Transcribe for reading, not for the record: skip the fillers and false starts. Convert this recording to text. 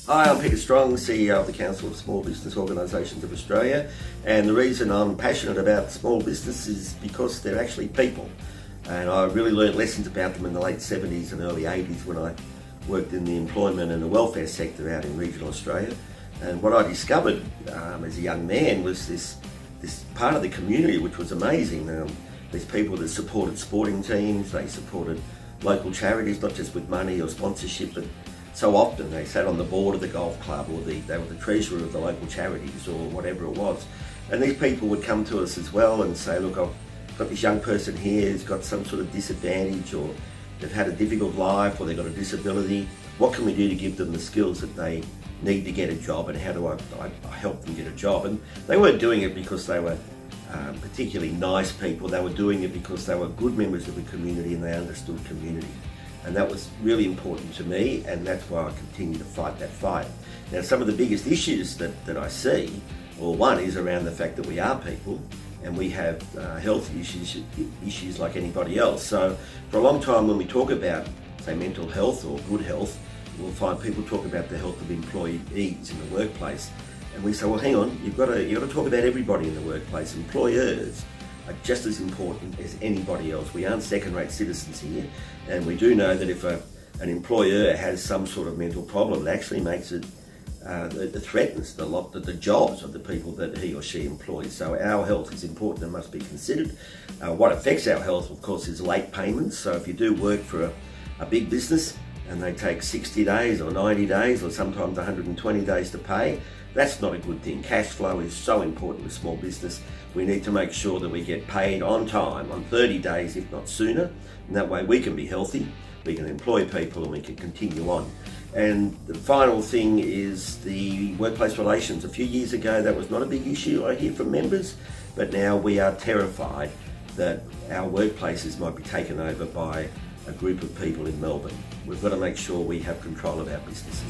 Hi, I'm Peter Strong, CEO of the Council of Small Business Organisations of Australia, and the reason I'm passionate about small business is because they're actually people, and I really learnt lessons about them in the late 70s and early 80s when I worked in the employment and the welfare sector out in regional Australia. And what I discovered as a young man was this part of the community which was amazing. There's people that supported sporting teams, they supported local charities, not just with money or sponsorship, but so often they sat on the board of the golf club, or they were the treasurer of the local charities or whatever it was. And these people would come to us as well and say, look, I've got this young person here who's got some sort of disadvantage, or they've had a difficult life, or they've got a disability. What can we do to give them the skills that they need to get a job, and how do I help them get a job? And they weren't doing it because they were particularly nice people. They were doing it because they were good members of the community and they understood community. And that was really important to me, and that's why I continue to fight that fight. Now, some of the biggest issues that I see, well, one is around the fact that we are people and we have health issues like anybody else. So for a long time when we talk about, say, mental health or good health, we'll find people talk about the health of employees in the workplace. And we say, well, hang on, you've got to talk about everybody in the workplace. Employers are just as important as anybody else. We aren't second-rate citizens here, and we do know that if an employer has some sort of mental problem, it actually makes it threatens the jobs of the people that he or she employs. So our health is important and must be considered. What affects our health, of course, is late payments. So if you do work for a big business and they take 60 days or 90 days or sometimes 120 days to pay, that's not a good thing. Cash flow is so important to small business. We need to make sure that we get paid on time, on 30 days, if not sooner. And that way we can be healthy, we can employ people, and we can continue on. And the final thing is the workplace relations. A few years ago, that was not a big issue, I hear from members, but now we are terrified that our workplaces might be taken over by a group of people in Melbourne. We've got to make sure we have control of our businesses.